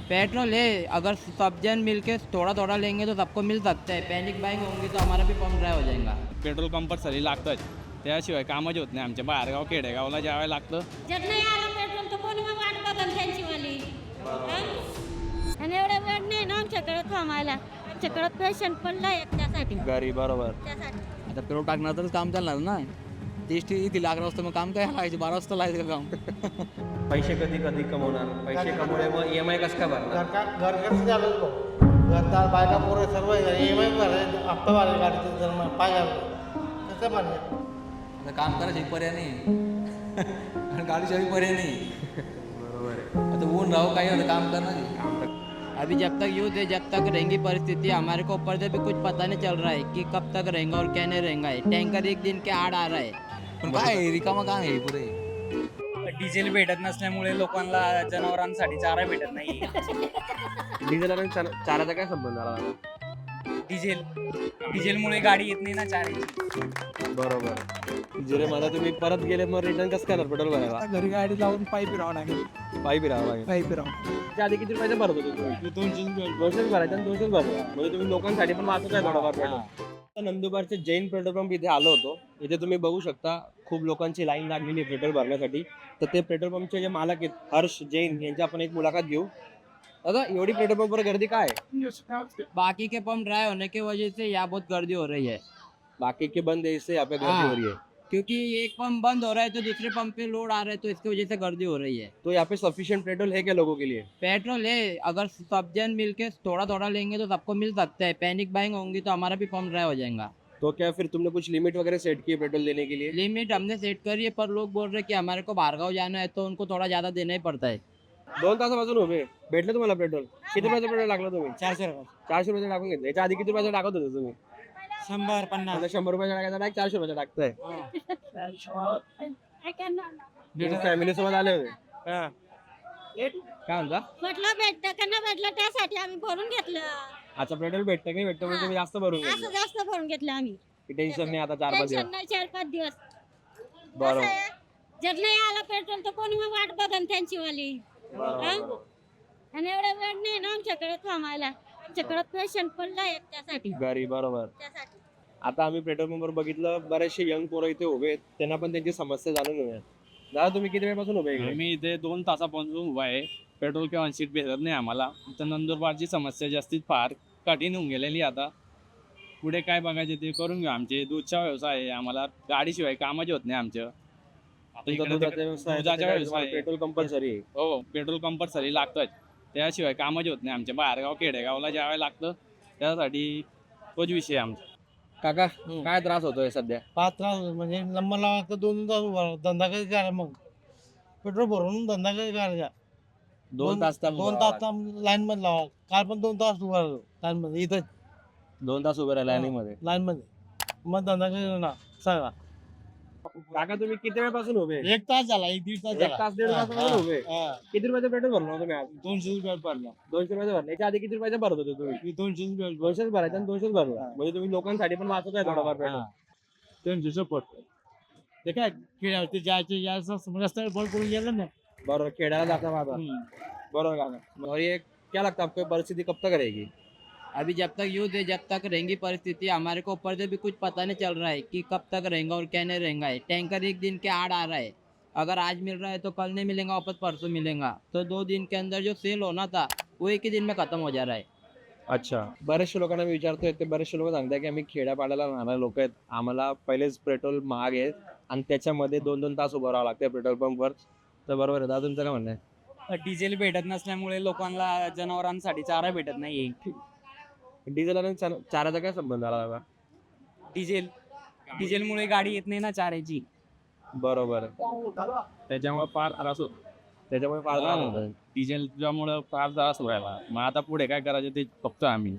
Petrol है, अगर सब जन मिल के थोड़ा थोड़ा लेंगे तो सबको मिल सकता है। पैनिक बाइंग होंगी तो हमारा भी पंप ड्राय हो जाएगा। पेट्रोल कंपल्सरी लागतंच. त्याशिवाय कामच होत नाही. आमच्या बाहेरगाव खेडेगावला ज्यावेळेला लागतं जर नाही आलं पेट्रोल तर कोणी मग वाट बघन त्यांची वाली हं? आणि एवढा वेळ नाही ना आमच्याकडे थांबायला. आमच्याकडे पेशंट पडला एक त्यासाठी घरी बरोबर. त्यासाठी आता पेट्रोल टाकणार तरच काम चालणार ना. तेच ती 11 वाजता मग काम काय लागायचे 12 वाजता लागायचं का काम. पैसे कधी कधी कमवणार, पैसे कमवले मग EMI कसं काय भरणार? घर कसं झालं भाऊ घरदार बायका पोरं सर्व EMI भरायचे हप्ता भरायला गाडीचं जर पाहिजे कसं भरणार. आता काम करायचं पर्याय नाही आणि गाडीशिवाय पर्याय नाही. बरोबर आहे. आता ऊन राहू काही आता काम करणार. अभी जब तक यूथ है, जब तक रहेंगी परिस्थिति, हमारे को ऊपर से भी कुछ पता नहीं चल रहा है कि कब तक रहेंगे और क्या नहीं रहेंगा है। टैंकर एक दिन के आड़ आ रहा है। पण काय रिकामा काम आहे पुरे. डिझेल भेटत नसल्यामुळे लोकांना जनावरांसाठी चारा भेटत नाही. डिझेल आणि चाराचा काय संबंध आला? डिझेलमुळे गाडी येत नाही ना चाराची. बरोबर. जरे मला तुम्ही परत गेले मग रिटर्न कसं करणार पेट्रोल भरायला? घरी गाडी लावून पायी फिरावं लागेल पायी फिरावं लागेल. पायी फिरावं. त्या आधी किती रुपयाचं भरत होते तुम्ही? 200 भरायचं आणि 200 भरला म्हणजे तुम्ही लोकांसाठी पण वाचत आहे थोडाफार पेट्रोल. नंदुरबारचे जैन पेट्रोल पंप इथे आलो होतो. इथे तुम्ही बघू शकता खूप लोकांची लाईन लागलेली आहे पेट्रोल भरण्यासाठी. तर ते पेट्रोल पंपचे जे मालक आहेत हर्ष जैन यांची आपण एक मुलाखत घेऊ. दादा एवढी पेट्रोल पंपवर गर्दी काय आहे? बाकी के पंप ड्राई होने की वजह से यहाँ बहुत गर्दी हो रही है। बाकी के बंद है इससे यहाँ पे गर्दी हो रही है. क्योंकि एक पंप बंद हो रहा है तो दूसरे पंप पे लोड आ रहा है, तो इसकी वजह से गर्दी हो रही है। तो यहाँ पे सफिशिएंट पेट्रोल है क्या लोगों के लिए? पेट्रोल है, अगर सब जन मिल के थोड़ा थोड़ा लेंगे तो सबको मिल सकता है। पैनिक बाइंग होंगी तो हमारा भी पंप ड्राई हो जाएगा। तो क्या फिर तुमने कुछ लिमिट वगैरह सेट की है पेट्रोल देने के लिए? लिमिट हमने सेट करी है, पर लोग बोल रहे हैं कि हमारे को बाहरगाव जाना है तो उनको थोड़ा ज्यादा देना ही पड़ता है। 2 तासापासून उभे भेटलं तुम्हाला पेट्रोल? किती रुपयाचं पेट्रोल टाकलं तुम्ही? 400 रुपये 400 रुपयाचं टाकून घेतलं. याच्या आधी किती रुपयाचं टाकत होते तुम्ही? 100-50 आता 100 रुपयाचा टाकायचा टाक 400 रुपयाचा टाकताय. फॅमिली सोबत आले होते. काय म्हणता? म्हटलं भेटतं का नाही भेटलं त्यासाठी आम्ही भरून घेतलं. अच्छा पेट्रोल भेटतं की भेटतं म्हणजे तुम्ही जास्त भरून असं घेतलं. जास्त भरून घेतलं आम्ही. टेन्शन नाही आता 4-5 टेन्शन दिवस. नाही 4-5 दिवस. बरोबर. कसं आहे, जर नाही आलं पेट्रोल तर कोणी मग वाट बघन त्यांची वाली हं? आणि एवढा वेळ नाही ना आमच्याकडे थांबायला. आमच्याकडे पेशंट पडला एक त्यासाठी घरी बरोबर. त्यासाठी आता आम्ही पेट्रोल पंपवर बघितलं बरेचसे यंग पोरं इथे उभे आहेत. त्यांना पण त्यांची समस्या जाणून घेऊया. दादा तुम्ही किती वेळपासून उभे आहे? मी इथे 2 तासापासून उभा आहे. पेट्रोल किंवा सीट भेटत नाही आम्हाला. तर नंदुरबारची समस्या जास्तीत फार कठीण होऊन गेलेली आता. पुढे काय बघायचे ते करून घेऊ. आमचे दूधचा व्यवसाय आहे. आम्हाला गाडीशिवाय कामच होत नाही आमचं. आता इकडे दुधाचा व्यवसाय दुधाचा व्यवसाय आहे. पेट्रोल कंपल्सरी आहे. हो पेट्रोल कंपल्सरी लागतंच. त्याशिवाय कामच होत नाही. आमच्या बाहेरगाव खेडेगावला ज्यावेळेला लागतं त्यासाठी तोच विषय आहे आमचा. काका काय त्रास होतोय सध्या? 5 तास म्हणजे नंबर लावायचा 2 तास उभा राहा. धंदा कधी करा मग पेट्रोल भरून धंदा कधी करायचा. 2 तास 2 तास लाईन मध्ये लावा. काल पण 2 तास उभा राहिलो लाईन मध्ये इथं 2 तास उभे राहिले मध्ये. लाईन मध्ये मग धंदा कधी करणार सांगा. काका तुम्ही किती वेळपासून उभे आहे? 1 तास झाला 1-1.5 तास 1 झाला. तास 1.5 तासापासून उभे आहे. हा. किती रुपयाचं पेट्रोल भरलं होतं तुम्ही आज? 200 रुपये पडला. 200 रुपयाचं भरलं. याच्या आधी किती रुपयाचं भरत होते तुम्ही? 200 रुपये 200 भरायचं आणि 200 भरला म्हणजे तुम्ही लोकांसाठी पण वाचत आहे थोडाफार पेट्रोल. 200 पडतो. ते काय खेळावरती जायचं रस्त्यावर बंद करून गेलं ना. बरोबर खेळायला जाता माझा. बरोबर काका. और ये क्या लगता है आपको परिस्थिति कब तक रहेगी? अभी जब तक यूथ है, जब तक रहेंगी परिस्थिति, हमारे को ऊपर से भी कुछ पता नहीं चल रहा है कि कब तक रहेंगे और क्या नहीं रहेगा है। टैंकर एक दिन के आड़ आ रहा है, अगर आज मिल रहा है तो कल नहीं मिलेगा, वापस परसों मिलेगा। तो 2 दिन के अंदर जो सेल होना था वो एक ही दिन में खत्म हो जा रहा है। अच्छा. बरेचशे लोकांना मी विचारतोय ते बरेचसे लोक सांगतात की आम्ही खेड्यापाड्याला राहणारे लोक आहेत. आम्हाला पहिलेच पेट्रोल महाग आहे आणि त्याच्यामध्ये 2-2 तास उभं राहावं लागतं पेट्रोल पंपवर. तर बरोबर आहे दादा तुमचं काय म्हणणं आहे? डिझेल भेटत नसल्यामुळे लोकांना जनावरांसाठी चारा भेटत नाही. डिझेल आणि चाराचा काय संबंध आला दादा? डिझेलमुळे गाडी येत नाही ना चाराची. बरोबर. त्याच्यामुळे फार त्रास होतो. त्याच्यामुळे फार त्रास होतोय. डिझेलच्यामुळं फार त्रास व्हायला. मग आता पुढे काय करायचं ते बघतो आम्ही.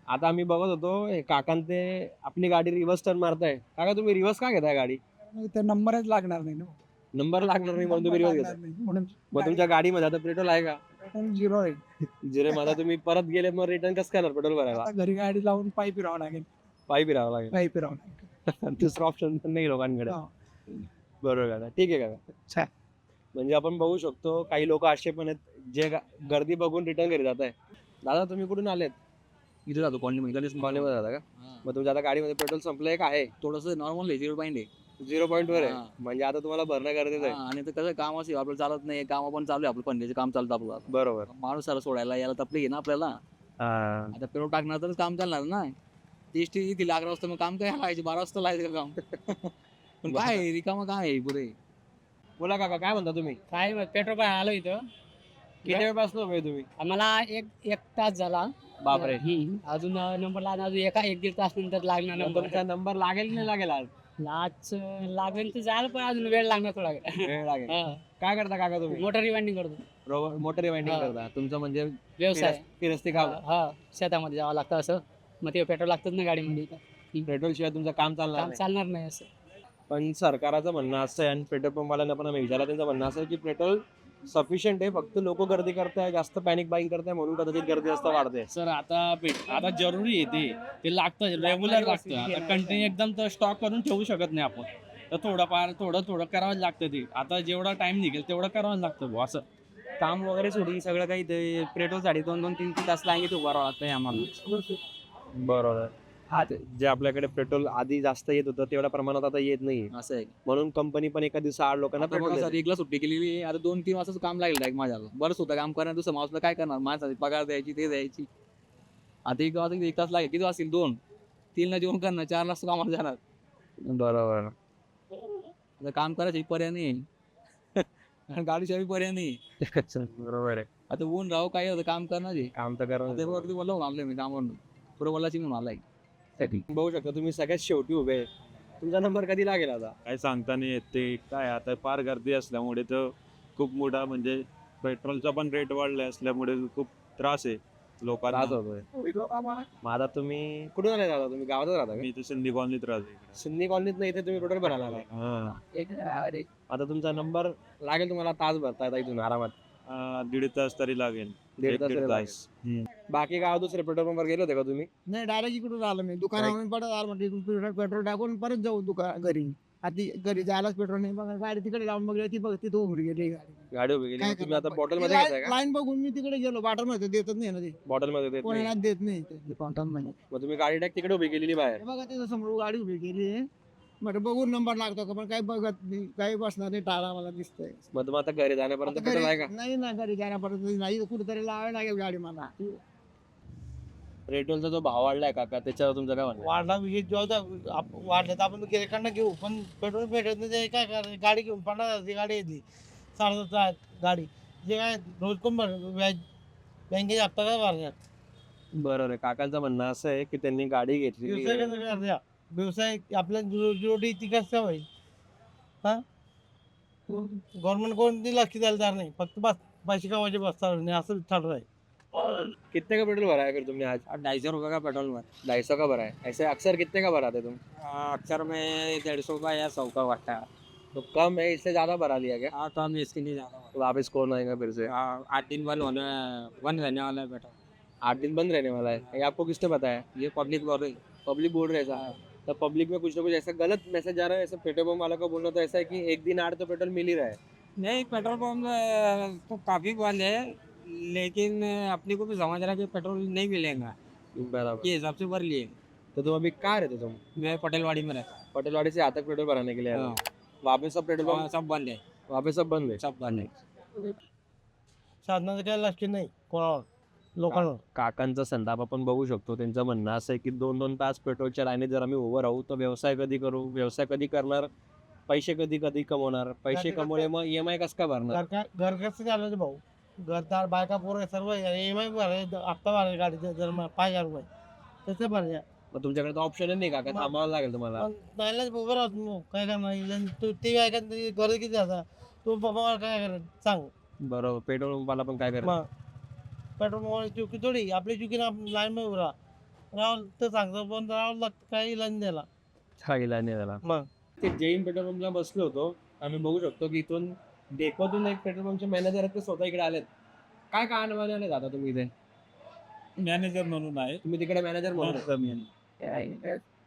आता आम्ही बघत होतो हे काकांते ते आपली गाडी रिव्हर्स टर्न मारताय. काका तुम्ही रिव्हर्स का घेताय गाडी? ते नंबरच लागणार नाही ना. नंबर लागणार नाही म्हणून तुम्ही रिव्हर्स घेताय. म्हणून मग तुमच्या गाडीमध्ये आता पेट्रोल आहे का? पेट्रोल 0 आहे. जिरे मला तुम्ही परत गेले मग रिटर्न कसं करणार पेट्रोल भरायला? आता घरी गाडी लावून पायी फिरावं लागेल. पायी फिरावं लागेल. पायी फिरावं लागेल. दुसरा ऑप्शन पण नाही लोकांकडे. हा. बरोबर काका. ठीक आहे काका. छान. म्हणजे आपण बघू शकतो काही लोक असे पण आहेत गर्दी बघून रिटर्न घरी जात आहे. दादा तुम्ही कुठून आलेत? इथे जातो कॉलनीमध्ये कॉलनीमध्ये जाता का? मग तुमच्या आता गाडीमध्ये पेट्रोल संपलंय का आहे? थोडंसं नॉर्मल आहे 0 आहे 0 पॉईंटवर आहे. हा. म्हणजे आता तुम्हाला भरणं गरजेचं आहे. आणि ते कसं काम असेल आपल्याला चालत नाही, काम पण चालू आहे, आपलं पंढरीचं काम चालतं आपलं आता. बरोबर. माणूस सारा सोडायला यायला तपली आहे ना आपल्याला. आता पेट्रोल टाकणार तरच काम चालणार ना. 30 इथे 11 वाजता मग काम काय लागायचे, 12 वाजता लागायचं का काम? पण काय आहे, रिकामं काय आहे पुरे. बोला काका काय म्हणता तुम्ही? काय पेट्रोल पण आलो इथं किती वेळपासून उभे तुम्ही? आम्हाला एक तास झाला. बापरे. अजून नंबरला अजून एक दीड तास नंतर लागणार मग नंबर. तुमचा नंबर लागेल की नाही लागेल आज? आज लागेल तर झालं पण अजून वेळ लागणार थोडा वेळ. वेळ लागेल. हा. काय करता काका तुम्ही? मोटर रिवाइंडिंग करतो. मोटर रिवाइंडिंग हा. करता. तुमचं म्हणजे व्यवसाय. फिरस्ती काम. हा शेतामध्ये जावं लागतं असं. मग ते पेट्रोल लागतच ना गाडीमध्ये. पेट्रोल शिवाय तुमचं काम चालणार काम नाही. चालणार नाही असं. पण सरकारचं म्हणणं असं आहे आणि पेट्रोल पंपवाल्यांना पण आम्ही विचारलं त्यांचं म्हणणं असं आहे की पेट्रोल सफिशियंट आहे, फक्त लोक गर्दी करताय, जास्त पॅनिक बाईंग करताय म्हणून कदाचित गर्दी जास्त वाढते. सर आता जरुरी आहे ते लागतं, रेग्युलर लागतं. आता कंटिन्यू एकदम तर स्टॉक करून ठेवू शकत नाही आपण. तर थोडं करावं लागतं ते. आता जेवढा टाइम निघेल तेवढं करावं लागतं बुवा असं. काम वगैरे सोडून सगळं काही ते पेट्रोलसाठी 2-3 तास लाईनीत उभं राहावं लागतं आम्हाला. बरोबर. जे आपल्याकडे पेट्रोल आधी जास्त येत होतं तेवढ्या प्रमाणात आता येत नाही, असं आहे. म्हणून कंपनी पण एका दिवसा 8 लोकांना आता बघा पेट्रोल सर, एकला सुट्टी केलेली आहे. आता 2-3 वाजताच काम लागेल डायरेक्ट माझ्याला. बरंच होतं काम करणार, दुसरं माणूसला काय करणार, माणसाची पगार द्यायची, ते द्यायची. आता एक तास लागेल, किती वाजतील 2, 3ला जेवण करणार, 4ला कामाला जाणार. बरोबर. आता काम करायची पर्याय नाही. आणि गाडीशिवाय पर्याय नाही. बरोबर आहे. आता ऊन राहू काय होतं, काम करणार आहे. काम तर करा. ते बघ, बोलावून आलोय मी कामावरून, पुढे बोलायची म्हणून आलाय. बघू शकता तुम्ही सगळ्यात शेवटी उभे आहे. तुमचा नंबर कधी लागेल आता? काय सांगता नाही येत ते. काय आता फार गर्दी असल्यामुळे तर खूप मोठा म्हणजे पेट्रोलचा पण रेट वाढला असल्यामुळे खूप त्रास आहे लोकांना. त्रास होतोय. मग आता तुम्ही कुठून आले दादा? तुम्ही गावातच राहता का? मी तर सिंधी कॉलनीत राहतो इकडे. सिंधी कॉलनीत नाही, इथे तुम्ही पेट्रोल भरायला आलाय. हा. आता तुमचा नंबर लागेल तुम्हाला तास भरता येता इथून आरामात. 1.5 तास तरी लागेल. 1.5 तास 1.5 तरी तास. बाकी गाव दुसरे पेट्रोल पंपवर गेले होते का तुम्ही? नाही डायरेक्ट इकडून आलो मी दुकानावरून परत आलो म्हणजे पेट्रोल टाकून परत जाऊ दुकान घरी. आता घरी जायलाच पेट्रोल नाही बघा गाडी तिकडे लावून बघली ती बघ तिथं उभी गेली गाडी. गाडी उभी गेली. काय मग तुम्ही आता करणार? बॉटल मध्ये घेताय का? लाईन बघून मी तिकडे गेलो बॉटल मध्ये देतच नाही ना ते बॉटल मध्ये देत नाही. कोणाला देत नाही ते बॉटल मध्ये. मग तुम्ही गाडी टाक तिकडे उभी केलेली बाहेर. हे बघा तिथं समोर गाडी उभी केली म्हटलं बघून नंबर लागतो का पण काही बघत नाही काही बसणार नाही टाळा मला दिसतंय. मग तुम्ही आता घरी जाण्यापर्यंत आता पेट्रोल आहे घरी- का? नाही ना घरी जाण्यापर्यंत नाही कुठेतरी लावायला लागेल गाडी मला. पेट्रोलचा जो भाव वाढलाय काका त्याच्यावर तुमचं काय म्हणणं? वाढला वाढलं तर आपण गिरेकांना घेऊ पण पेट्रोल भेटत नाही ते काय करायचं गाडी घेऊन 50,000ची गाडी येते 7,500 गाडी जे काय रोज कोण व्याज बँकेचे हप्ता काय भरणार. बरोबर आहे. काकांचं म्हणणं असं आहे की त्यांनी गाडी घेतली. व्यवसाय कसं करायचा? व्यवसाय आपल्या जोडी ती कसं होईल हा गव्हर्नमेंट कोणती लक्ष द्यायला तयार नाही फक्त बस पैसे कमायचे बसतात नाही असं चालू आहे. कितने का पेट्रोल भरा है फिर तुमने आज? 250 रुपये का पेट्रोल में 250 का भरा है. ऐसे अक्सर कितने का भराते तुम? अक्सर में 150 का या 100 का भरता है. तो कम है, इससे ज्यादा भरा लिया क्या? हाँ तो हम इसके लिए ज़्यादा तो वापस कौन आएगा फिर से? 8 दिन बंद रहने वाला है पेट्रोल. 8 दिन बंद रहने वाला है. ये आपको किसने बताया? ये पब्लिक बोल रही. पब्लिक बोल रहे ऐसा. तो पब्लिक में कुछ ना कुछ ऐसा गलत मैसेज जा रहा है. ऐसा पेट्रोल पंप वाला का बोलना तो ऐसा है कि एक दिन 8 तो पेट्रोल मिल ही रहा है. नहीं पेट्रोल पंप तो काफ़ी बंद है लेकिन अपने को भी समझ रहा है कि पेट्रोल नहीं मिलेगा बराबर. ये हिसाब से भर लिए. तो तुम अभी कहाँ रहते तुम? मैं पटेलवाड़ी में रहता पटेलवाड़ी से यहाँ तक पेट्रोल भराने के लिए आए हो. वहाँ पे सब पेट्रोल हूँ. पंप सब बंद है. वहाँ पे सब बंद है. सब बंद है. साधनाचं काय लक्ष नाही कोणावर लोकांवर. काकांचा संताप आपण बघू शकतो. त्यांचं म्हणणं असं आहे की 2-2 तास पेट्रोलच्या लाईनीत जर आम्ही उभं राहू तर व्यवसाय कधी करू, व्यवसाय कधी करणार, पैसे कधी कमवणार, पैसे कमवले मग EMI कसं काय भरणार? घर कसं चालवायचं भाऊ घरदार बायका पोरं सर्व EMI भरायचे हप्ता भरायचा गाडीचा जर 5,000 रुपये तसं भरायचं. मग तुमच्याकडे तर ऑप्शन नाही का? थांबावं लागेल तुम्हाला. पण नाहीलाच उभं राहतो मग काय करणार तू ते काय करणार गरज किती आता तू बाबा काय करायचं सांग. बरोबर. पेट्रोल पंपाला पण काय करायचं? मग पेट्रोल पंपाची चुकी थोडी आपली चुकीनं लाईन मध्ये उभं राहावं तर सांगतो पण राहावं लागतं काही लाईन द्यायला. खायला नाही त्याला. मग ते जैन पेट्रोल पंपला बसलो होतो. आम्ही बघू शकतो की इथून डेपोतून एक पेट्रोल पंपचे मॅनेजर आहेत ते स्वतः इकडे आलेत. काय कामाने आले दादा तुम्ही इथे? मॅनेजर म्हणून आहे. तुम्ही तिकडे मॅनेजर म्हणून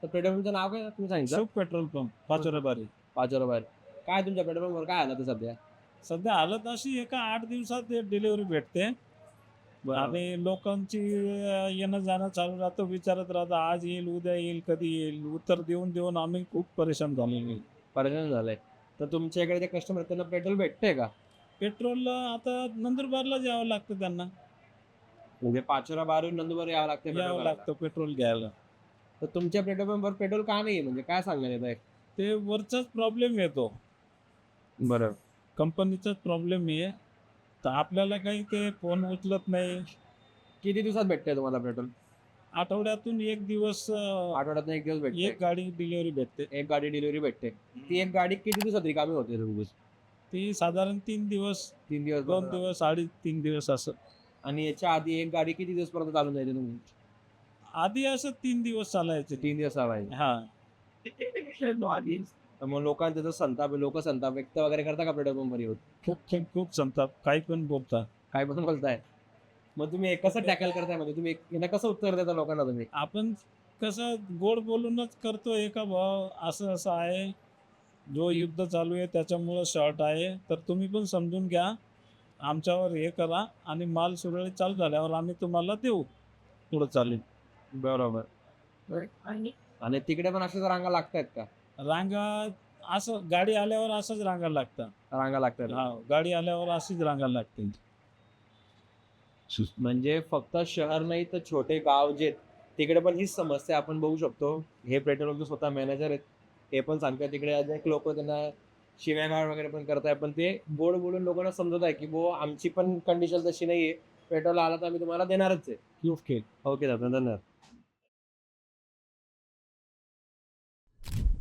तर पेट्रोल पंपचं नाव काय तुम्ही सांगितलं? पेट्रोल पंप 5 रुपये. 5 रुपये. काय तुमच्या पेट्रोल पंपवर काय आलं तर सध्या? सध्या हालत अशी आहे का 8 दिवसात डिलिव्हरी भेटते आणि लोकांची येणं जाणं चालू राहतं, विचारत राहतं आज येईल उद्या येईल कधी येईल, उत्तर देऊन देऊन आम्ही खूप परेशान झालेलो आहे. परेशान झालंय. तर तुमच्या इकडे जे कस्टमर त्यांना पेट्रोल भेटतंय का? पेट्रोल आता नंदुरबारला जावं लागतं त्यांना, म्हणजे पाचोरा बारून नंदुरबार यावं लागतं petrol यावं भरायला. लागतं पेट्रोल घ्यायला. तर तुमच्या पेट्रोल पंपवर पेट्रोल का नाही म्हणजे काय सांगण्यात येत आहे? ते वरचाच प्रॉब्लेम येतो, बरं. कंपनीचाच प्रॉब्लेम आहे. तर आपल्याला काही ते फोन उचलत नाही. किती दिवसात भेटतंय तुम्हाला पेट्रोल? आठवड्यातून एक दिवस आठवड्यातून एक दिवस भेटते. एक गाडी डिलिव्हरी भेटते. एक गाडी डिलिव्हरी भेटते. ती एक गाडी किती दिवसात रिकामी होते रोज? ती साधारण 3 दिवस, 3 दिवस 2 बरोबर. दिवस, 3.5 दिवस असं. आणि याच्या आधी एक गाडी किती दिवस पर्यंत चालून जायची तुम्ही? आधी असं 3 दिवस चालायचे. 3 दिवस चालायची. हा, तर मग लोकांचा जो संताप आहे, लोक संताप व्यक्त वगैरे करता का पेट्रोल पंपवर येऊन? खूप खूप खूप संताप, काही पण बोलतात. काय पण बोलताय? मग तुम्ही कसं टॅकल करताय, म्हणजे तुम्ही यांना कसं उत्तर देता लोकांना तुम्ही? आपण कसं गोड बोलूनच करतोय का भाऊ असं असं आहे, जो युद्ध चालू आहे त्याच्यामुळं शॉर्ट आहे, तर तुम्ही पण समजून घ्या, आमच्यावर हे करा आणि माल सुरळीत चालू झाल्यावर आम्ही तुम्हाला देऊ, पुढं चालेल. बरोबर. आणि तिकडे पण अशाच रांगा लागतायत का? रांगा असं गाडी आल्यावर असंच रांगा लागतात. रांगा लागतात. हा, गाडी आल्यावर अशीच रांगा लागते. म्हणजे फक्त शहर नाही तर छोटे गाव जे तिकडे पण हीच समस्या आपण बघू शकतो. हे पेट्रोल पंपचे स्वतः मॅनेजर आहेत, हे पण सांगतात तिकडे अनेक लोक त्यांना शिव्यागाळ वगैरे पण करताय, पण ते गोड बोलून लोकांना समजत आहे की आमची पण कंडिशन तशी नाहीये, पेट्रोल आला तर आम्ही तुम्हाला देणारच आहे. ओके. ओके दादा, धन्यवाद.